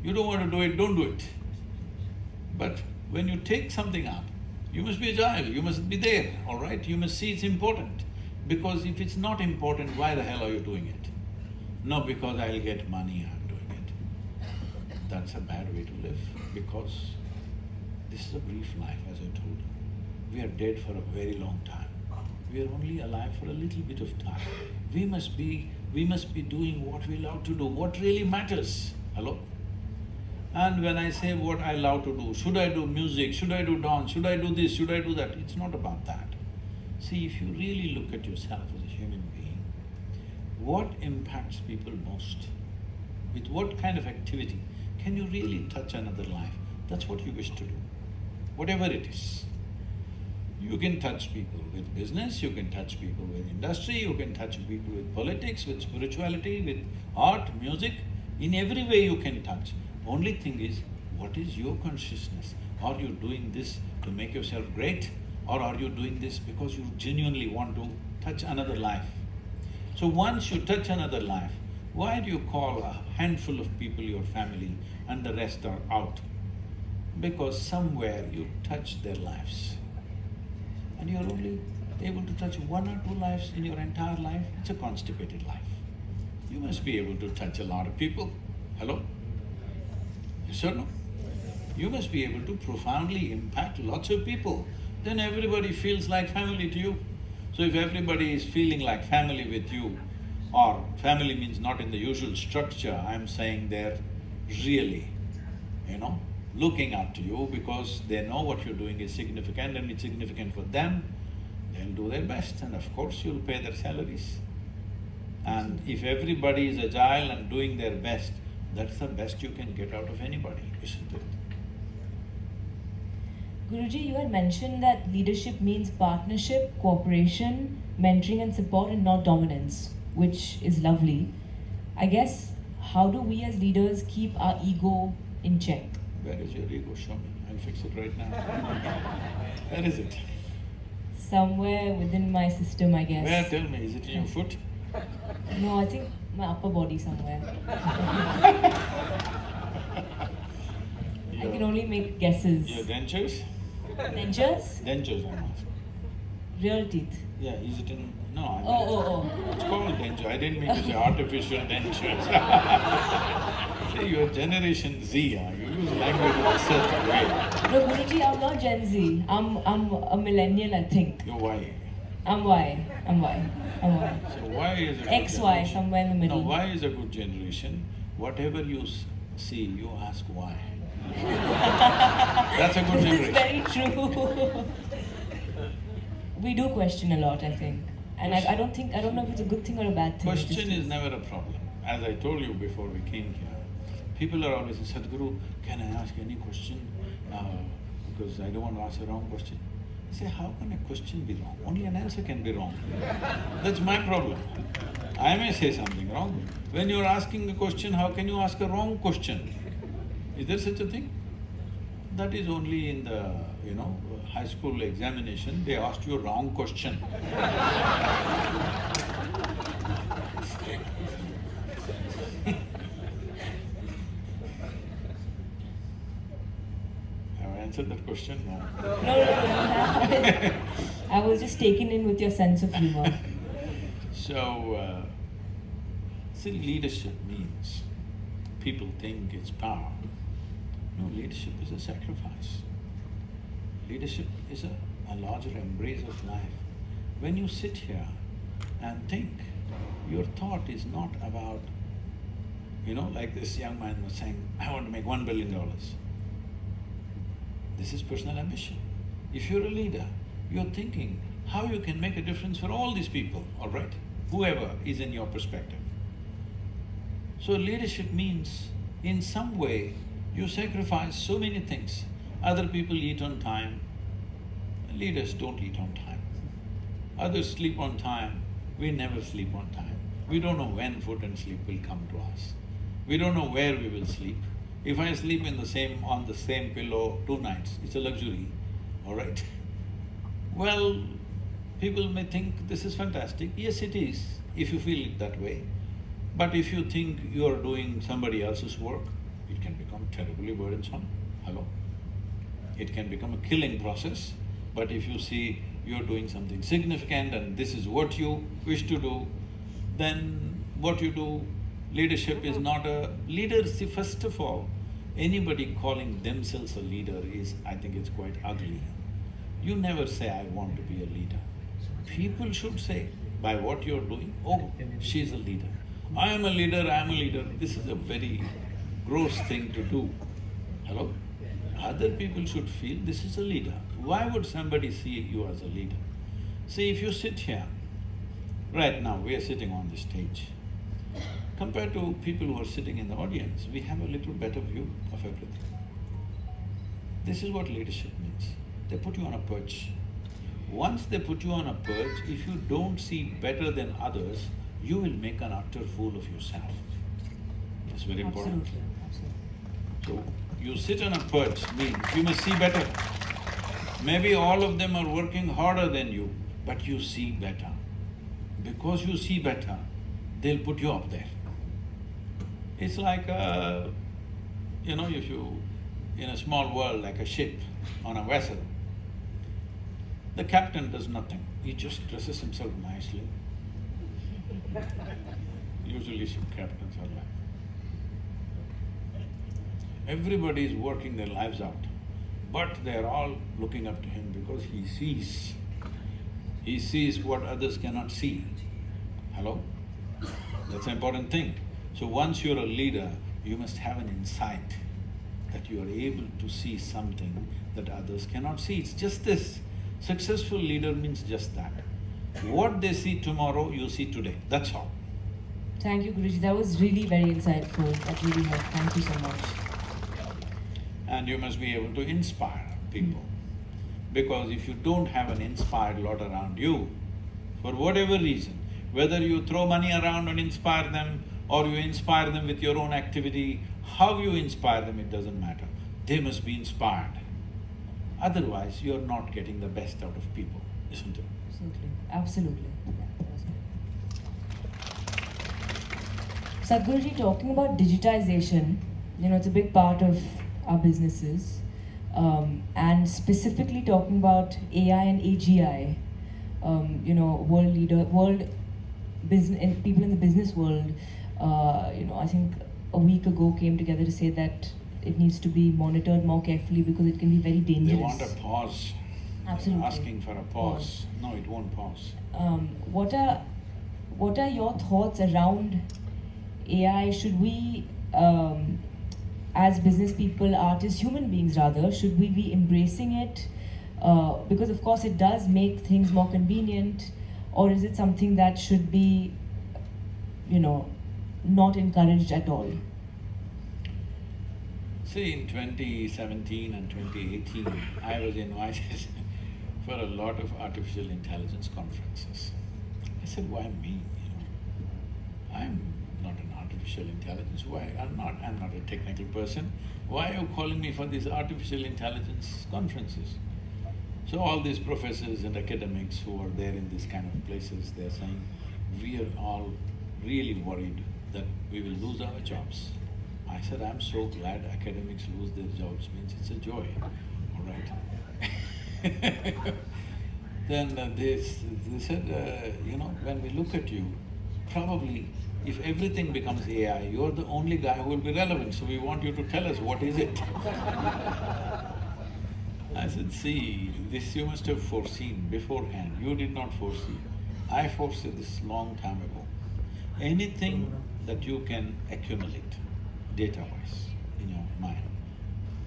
You don't want to do it, don't do it. But when you take something up, you must be agile, you must be there, all right? You must see it's important. Because if it's not important, why the hell are you doing it? No, because I'll get money, I'm doing it. That's a bad way to live, because this is a brief life, as I told you. We are dead for a very long time. We are only alive for a little bit of time. We must be doing what we love to do, what really matters. Hello? And when I say what I love to do, should I do music, should I do dance, should I do this, should I do that, it's not about that. See, if you really look at yourself as a human being, what impacts people most? With what kind of activity can you really touch another life? That's what you wish to do, whatever it is. You can touch people with business, you can touch people with industry, you can touch people with politics, with spirituality, with art, music. In every way you can touch. Only thing is, what is your consciousness? Are you doing this to make yourself great? Or are you doing this because you genuinely want to touch another life? So once you touch another life, why do you call a handful of people your family and the rest are out? Because somewhere you touch their lives. And you're only able to touch one or two lives in your entire life, it's a constipated life. You must be able to touch a lot of people. Hello? Yes or no? You must be able to profoundly impact lots of people. Then everybody feels like family to you. So if everybody is feeling like family with you, or family means not in the usual structure, I'm saying they're really, looking up to you because they know what you're doing is significant and it's significant for them, they'll do their best and of course you'll pay their salaries. And if everybody is agile and doing their best, that's the best you can get out of anybody, isn't it? Guruji, you had mentioned that leadership means partnership, cooperation, mentoring and support and not dominance, which is lovely. I guess, how do we as leaders keep our ego in check? Where is your ego? Show me, I'll fix it right now. Where is it? Somewhere within my system, I guess. Where? Tell me, is it in your foot? No, I think my upper body somewhere. I can only make guesses. Your dentures? Dentures? Dentures, I'm asking. Real teeth. Yeah, is it in… No, I mean… Oh. It's called denture, I didn't mean to say artificial dentures. See, you're Generation Z, you use language in a certain way. No, Guruji, I'm not Gen Z. I'm a millennial, I think. You're Y. I'm Y. So Y is a good XY, generation. somewhere in the middle. No, Y is a good generation. Whatever you see, you ask why. That's a good generation. This is very true. We do question a lot, I think. And I don't know if it's a good thing or a bad thing. Question is never a problem. As I told you before we came here, people are always saying, Sadhguru, can I ask any question? Because I don't want to ask a wrong question. I say, how can a question be wrong? Only an answer can be wrong. That's my problem. I may say something wrong. When you're asking a question, how can you ask a wrong question? Is there such a thing? That is only in the, high school examination, they asked you a wrong question. Have I answered that question? No. No. I was just taken in with your sense of humor. So, see, leadership means people think it's power. No, leadership is a sacrifice. Leadership is a larger embrace of life. When you sit here and think, your thought is not about, like this young man was saying, I want to make $1 billion. This is personal ambition. If you're a leader, you're thinking how you can make a difference for all these people, all right? Whoever is in your perspective. So leadership means, in some way, you sacrifice so many things. Other people eat on time, leaders don't eat on time. Others sleep on time, we never sleep on time. We don't know when food and sleep will come to us. We don't know where we will sleep. If I sleep on the same pillow 2 nights, it's a luxury, all right? Well, people may think this is fantastic. Yes, it is, if you feel it that way. But if you think you are doing somebody else's work, it can become terribly burdensome. Hello? It can become a killing process, but if you see you're doing something significant and this is what you wish to do, then what you do, leadership is not a… Leader, see, first of all, anybody calling themselves a leader is… I think it's quite ugly. You never say, I want to be a leader. People should say, by what you're doing, oh, she's a leader. I am a leader, I am a leader. This is a very gross thing to do. Hello? Other people should feel this is a leader. Why would somebody see you as a leader? See, if you sit here, right now we are sitting on this stage, compared to people who are sitting in the audience, we have a little better view of everything. This is what leadership means. They put you on a perch. Once they put you on a perch, if you don't see better than others, you will make an utter fool of yourself. That's very important. Absolutely. So, you sit on a perch means you must see better. Maybe all of them are working harder than you, but you see better. Because you see better, they'll put you up there. It's like if you… in a small world like a ship on a vessel, the captain does nothing, he just dresses himself nicely. Usually ship captains are like… Everybody is working their lives out, but they're all looking up to him because he sees what others cannot see. Hello? That's an important thing. So once you're a leader, you must have an insight that you are able to see something that others cannot see. It's just this. Successful leader means just that. What they see tomorrow, you see today, that's all. Thank you, Guruji. That was really very insightful. That really helped. Thank you so much. And you must be able to inspire people. Because if you don't have an inspired lot around you, for whatever reason, whether you throw money around and inspire them, or you inspire them with your own activity, how you inspire them, it doesn't matter. They must be inspired. Otherwise, you're not getting the best out of people, isn't it? Absolutely. Sadhguruji, talking about digitization, it's a big part of our businesses, and specifically talking about AI and AGI, world business and people in the business world, I think a week ago came together to say that it needs to be monitored more carefully because it can be very dangerous. They want a pause. Absolutely. They're asking for a pause. No, it won't pause. What are your thoughts around AI? Should we, as business people, artists, human beings rather, should we be embracing it? Because of course it does make things more convenient, or is it something that should be, not encouraged at all? See, in 2017 and 2018, I was invited for a lot of artificial intelligence conferences. I said, why me, I'm not an artificial intelligence, why? I'm not a technical person. Why are you calling me for these artificial intelligence conferences? So all these professors and academics who are there in these kind of places, they're saying, we are all really worried that we will lose our jobs. I said, I'm so glad academics lose their jobs, means it's a joy, all right? Then they said, when we look at you, probably if everything becomes AI, you're the only guy who will be relevant, so we want you to tell us what is it. I said, see, this you must have foreseen beforehand, you did not foresee. I foresaw this long time ago. Anything that you can accumulate data-wise in your mind,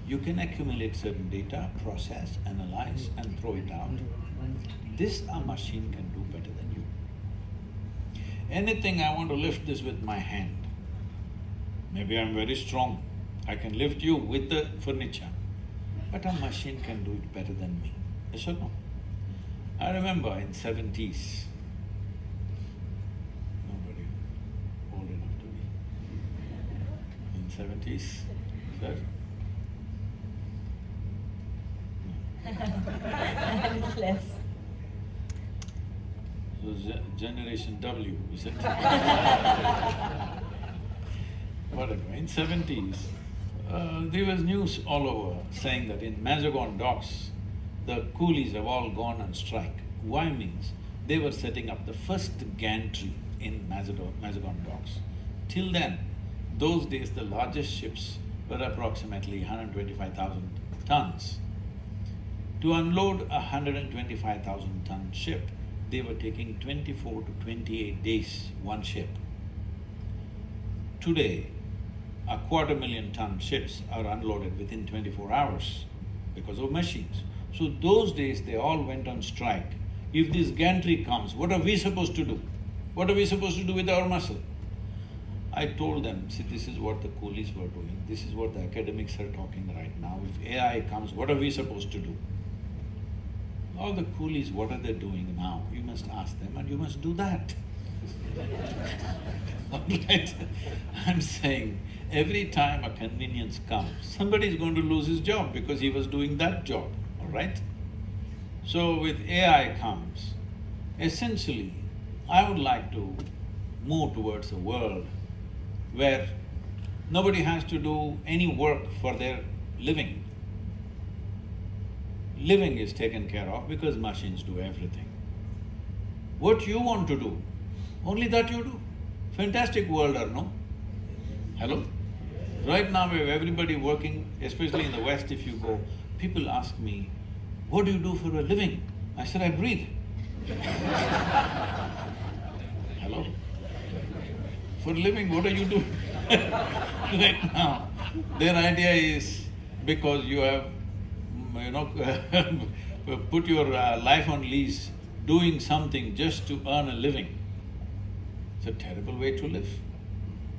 you can accumulate certain data, process, analyze and throw it out. This a machine can do better than you. Anything I want to lift this with my hand, maybe I'm very strong, I can lift you with the furniture, but a machine can do it better than me. Yes or no? I remember in 70s, nobody old enough to be, in 70s, sir? A little less. So generation W, is it? Whatever, in 70s, There was news all over saying that in Mazagon docks, the coolies have all gone on strike. Why means, they were setting up the first gantry in Mazagon docks. Till then, those days the largest ships were approximately 125,000 tons. To unload a 125,000-ton ship, they were taking 24 to 28 days, one ship. Today, a 250,000-ton ships are unloaded within 24 hours because of machines. So those days they all went on strike. If this gantry comes, what are we supposed to do? What are we supposed to do with our muscle? I told them, see, this is what the coolies were doing, this is what the academics are talking right now. If AI comes, what are we supposed to do? All the coolies, what are they doing now? You must ask them and you must do that. All right? I'm saying, every time a convenience comes, somebody is going to lose his job because he was doing that job, all right? So with AI comes, essentially, I would like to move towards a world where nobody has to do any work for their living. Living is taken care of because machines do everything. What you want to do, only that you do. Fantastic world, or no? Hello? Right now we have everybody working, especially in the West if you go, people ask me, what do you do for a living? I said, I breathe. Hello? For a living, what are you doing? Right now, their idea is because you have, put your life on lease, doing something just to earn a living. It's a terrible way to live,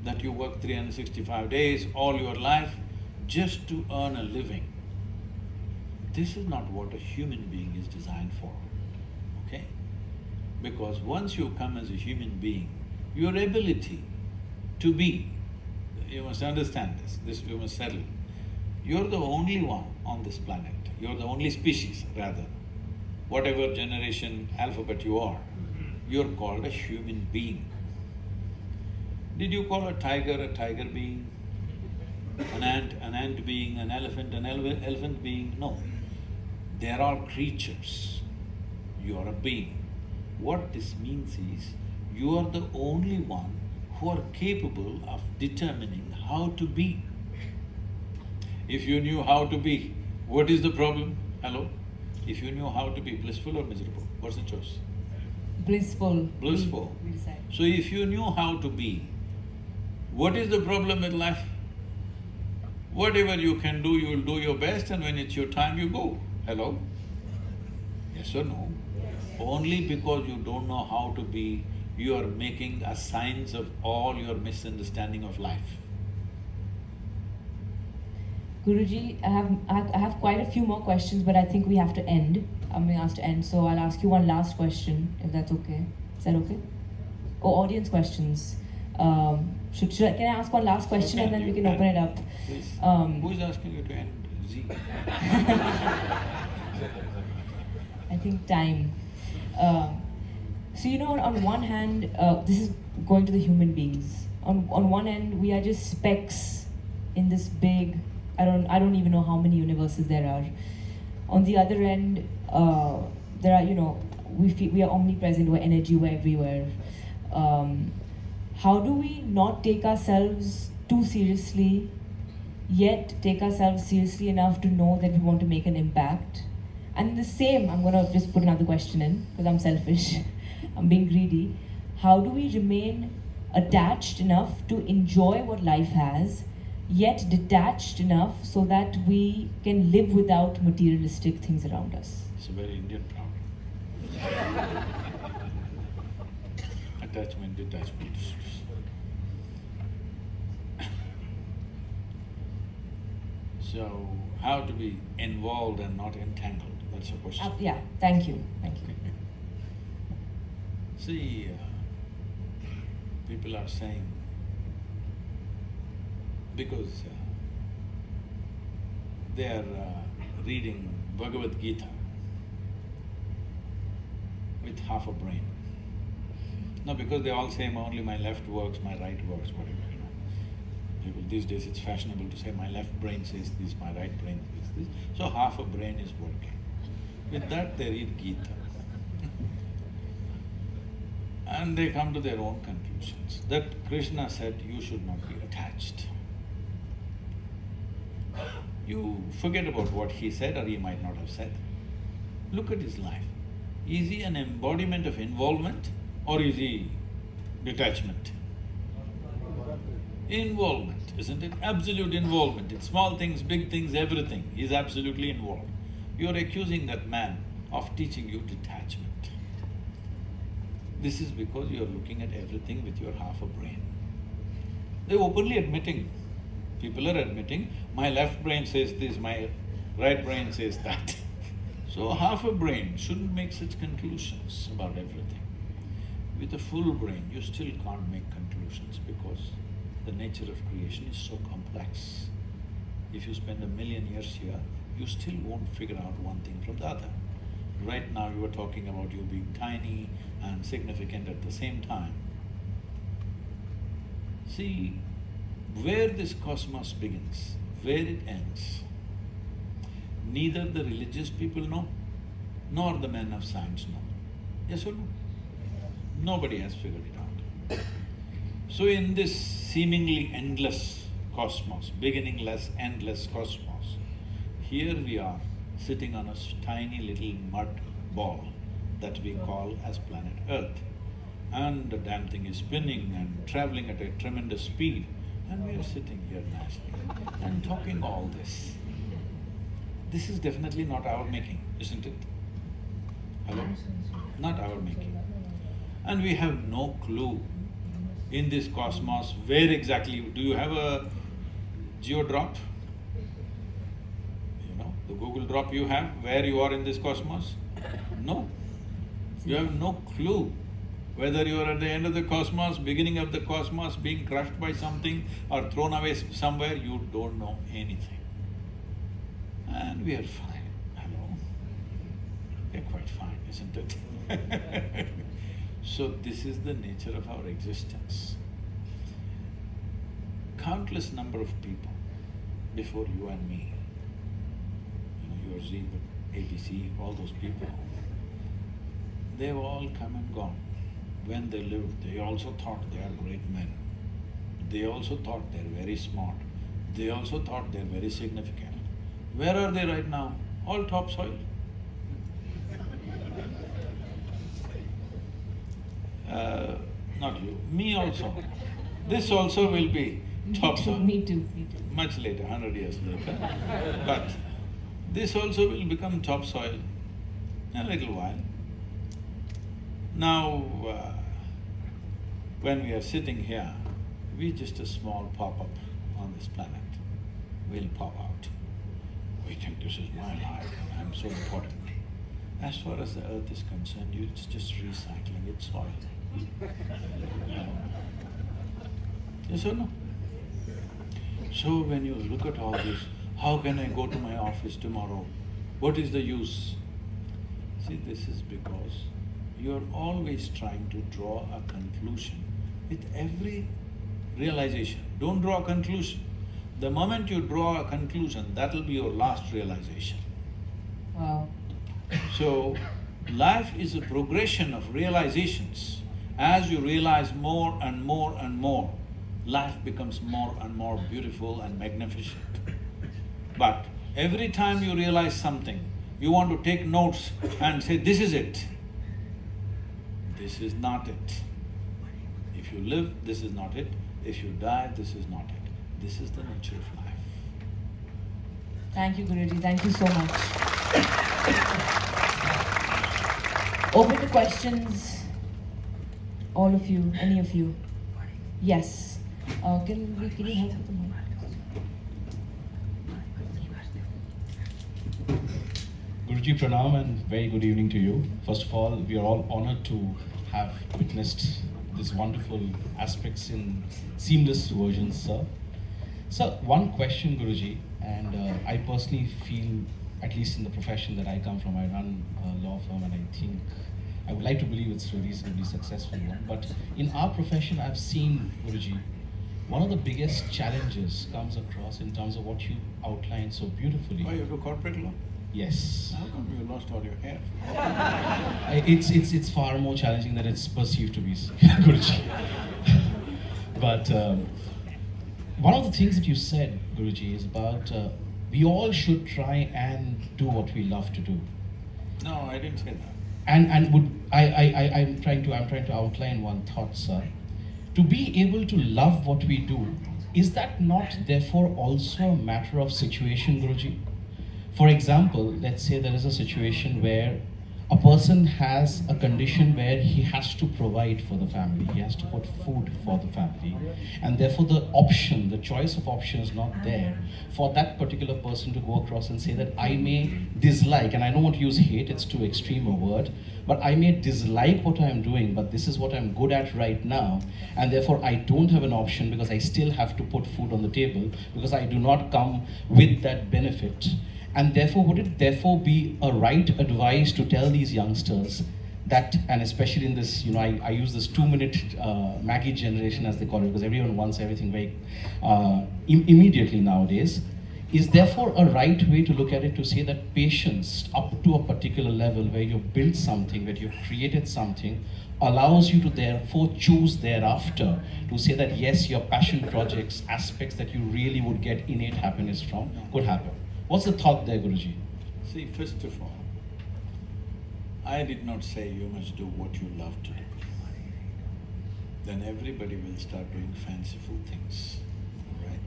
that you work 365 days, all your life, just to earn a living. This is not what a human being is designed for, okay? Because once you come as a human being, your ability to be, you must understand this you must settle. You're the only one on this planet, you're the only species rather, whatever generation, alphabet you are, you're called a human being. Did you call a tiger being? An ant being, an elephant being? No. They're all creatures. You're a being. What this means is, you are the only one who are capable of determining how to be. If you knew how to be, what is the problem? Hello? If you knew how to be blissful or miserable, what's the choice? Blissful. Blissful. We decide. So if you knew how to be, what is the problem with life? Whatever you can do, you will do your best, and when it's your time, you go. Hello? Yes or no? Yes. Only because you don't know how to be, you are making a signs of all your misunderstanding of life. Guruji, I have quite a few more questions, but I think we have to end. I'm being asked to end, so I'll ask you one last question, if that's okay. Is that okay? Oh, audience questions. Can I ask one last question and then we can open it up? Please. Who is asking you to end? Z. I think time. So on one hand, this is going to the human beings. On one end, we are just specks in this big, I don't even know how many universes there are. On the other end, there are, we are omnipresent, we're energy, we're everywhere. How do we not take ourselves too seriously, yet take ourselves seriously enough to know that we want to make an impact? And the same, I'm gonna just put another question in, because I'm selfish, I'm being greedy. How do we remain attached enough to enjoy what life has, yet detached enough so that we can live without materialistic things around us? It's a very Indian problem. Attachment, detachment. So, how to be involved and not entangled, that's the question. Yeah, thank you. See, people are saying, because they are reading Bhagavad Gita with half a brain. No, because they all say only my left works, my right works, whatever, People these days it's fashionable to say my left brain says this, my right brain says this. So half a brain is working. With that they read Gita. And they come to their own conclusions. That Krishna said you should not be attached. You forget about what he said or he might not have said. Look at his life. Is he an embodiment of involvement or is he detachment? Involvement, isn't it? Absolute involvement in small things, big things, everything. He's absolutely involved. You're accusing that man of teaching you detachment. This is because you're looking at everything with your half a brain. They're openly admitting, people are admitting, my left brain says this, my right brain says that. So half a brain shouldn't make such conclusions about everything. With a full brain, you still can't make conclusions because the nature of creation is so complex. If you spend 1,000,000 years here, you still won't figure out one thing from the other. Right now you were talking about you being tiny and significant at the same time. See, where this cosmos begins, where it ends, neither the religious people know, nor the men of science know. Yes or no? Nobody has figured it out. So in this seemingly endless cosmos, beginningless, endless cosmos, here we are sitting on a tiny little mud ball that we call as planet Earth. And the damn thing is spinning and traveling at a tremendous speed, and we are sitting here nicely and talking all this. This is definitely not our making, isn't it? Hello? Not our making. And we have no clue in this cosmos where exactly… Do you have a geodrop? You know, the Google drop you have, where you are in this cosmos? No. You have no clue whether you are at the end of the cosmos, beginning of the cosmos, being crushed by something or thrown away somewhere, you don't know anything. And we are fine, hello? We're quite fine, isn't it? So this is the nature of our existence. Countless number of people before you and me, your Z, ABC, all those people, they've all come and gone. When they lived, they also thought they are great men. They also thought they're very smart. They also thought they're very significant. Where are they right now? All topsoil. Not you, me also. This also will be topsoil. Me too. Much later, 100 years later. But this also will become topsoil in a little while. Now, when we are sitting here, we're just a small pop-up on this planet. We'll pop out. We think this is my life and I'm so important. As far as the earth is concerned, it's just recycling its soil. Yes or no? So when you look at all this, how can I go to my office tomorrow? What is the use? See, this is because you're always trying to draw a conclusion with every realization. Don't draw a conclusion. The moment you draw a conclusion, that'll be your last realization. Wow. So, life is a progression of realizations. As you realize more and more and more, life becomes more and more beautiful and magnificent. But every time you realize something, you want to take notes and say, this is it. This is not it. If you live, this is not it. If you die, this is not it. This is the nature of life. Thank you, Guruji. Thank you so much. Open to questions. All of you, any of you. Yes. Can you help with the mic? Guruji Pranam and very good evening to you. First of all, we are all honored to have witnessed these wonderful aspects in seamless versions, sir. So, one question, Guruji, and I personally feel, at least in the profession that I come from, I run a law firm and I think, I would like to believe it's a reasonably successful one, but in our profession I've seen, Guruji, one of the biggest challenges comes across in terms of what you outlined so beautifully. Why, you do corporate law? Yes. How come you lost all your hair? It's far more challenging than it's perceived to be, Guruji. But one of the things that you said, Guruji, is about we all should try and do what we love to do. No, I didn't say that. And would I'm trying to outline one thought, sir. To be able to love what we do, is that not therefore also a matter of situation, Guruji? For example, let's say there is a situation where a person has a condition where he has to provide for the family, he has to put food for the family, and therefore the choice of option is not there for that particular person to go across and say that I may dislike, and I don't want to use hate, it's too extreme a word, but I may dislike what I'm doing, but this is what I'm good at right now, and therefore I don't have an option because I still have to put food on the table because I do not come with that benefit. And therefore, would it therefore be a right advice to tell these youngsters that, and especially in this, I use this 2-minute Maggie generation as they call it, because everyone wants everything very immediately nowadays, is therefore a right way to look at it to say that patience up to a particular level where you've built something, where you've created something, allows you to therefore choose thereafter to say that yes, your passion projects, aspects that you really would get innate happiness from could happen. What's the thought there, Guruji? See, first of all, I did not say you must do what you love to do. Then everybody will start doing fanciful things, all right?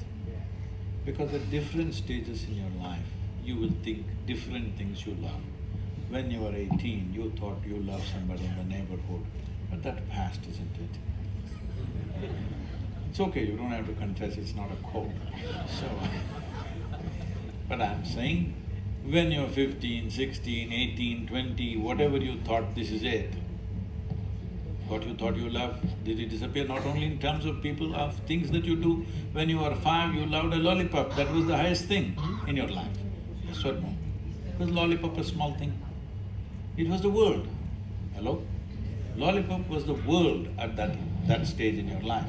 Because at different stages in your life, you will think different things you love. When you were 18, you thought you loved somebody in the neighborhood, but that passed, isn't it? It's okay, you don't have to confess, it's not a quote. So, but I'm saying, when you're 15, 16, 18, 20, whatever you thought this is it, what you thought you loved, did it disappear? Not only in terms of people, of things that you do. When you were 5, you loved a lollipop, that was the highest thing in your life. Yes or no? Was lollipop a small thing? It was the world. Hello? Lollipop was the world at that stage in your life.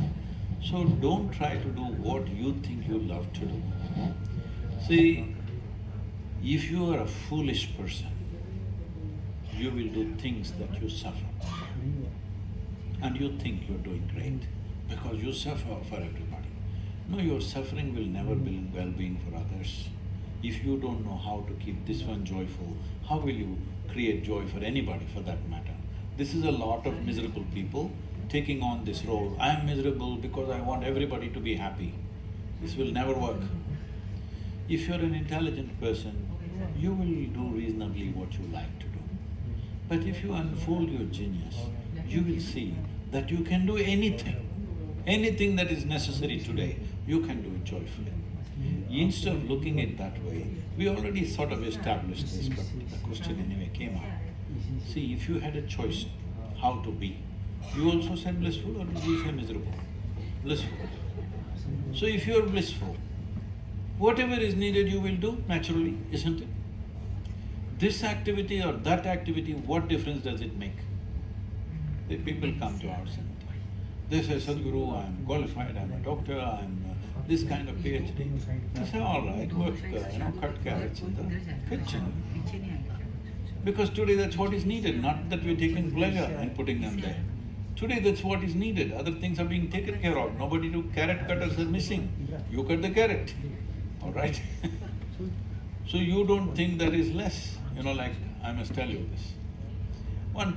So don't try to do what you think you love to do. See, if you are a foolish person, you will do things that you suffer. And you think you're doing great because you suffer for everybody. No, your suffering will never bring well-being for others. If you don't know how to keep this one joyful, how will you create joy for anybody for that matter? This is a lot of miserable people taking on this role. I'm miserable because I want everybody to be happy. This will never work. If you're an intelligent person, you will do reasonably what you like to do. But if you unfold your genius, you will see that you can do anything. Anything that is necessary today, you can do it joyfully. Instead of looking at it that way, we already sort of established this, but the question anyway came up. See, if you had a choice how to be, you also said blissful or did you say miserable? Blissful. So if you are blissful, whatever is needed you will do naturally, isn't it? This activity or that activity, what difference does it make? The people come to our center. They say, Sadhguru, I'm qualified, I'm a doctor, I'm this kind of PhD. I say, all right, work, cut carrots in the kitchen. Because today that's what is needed, not that we're taking pleasure in putting them there. Today that's what is needed, other things are being taken care of, nobody do carrot cutters are missing. You cut the carrot, all right? So you don't think that is less, like I must tell you this. One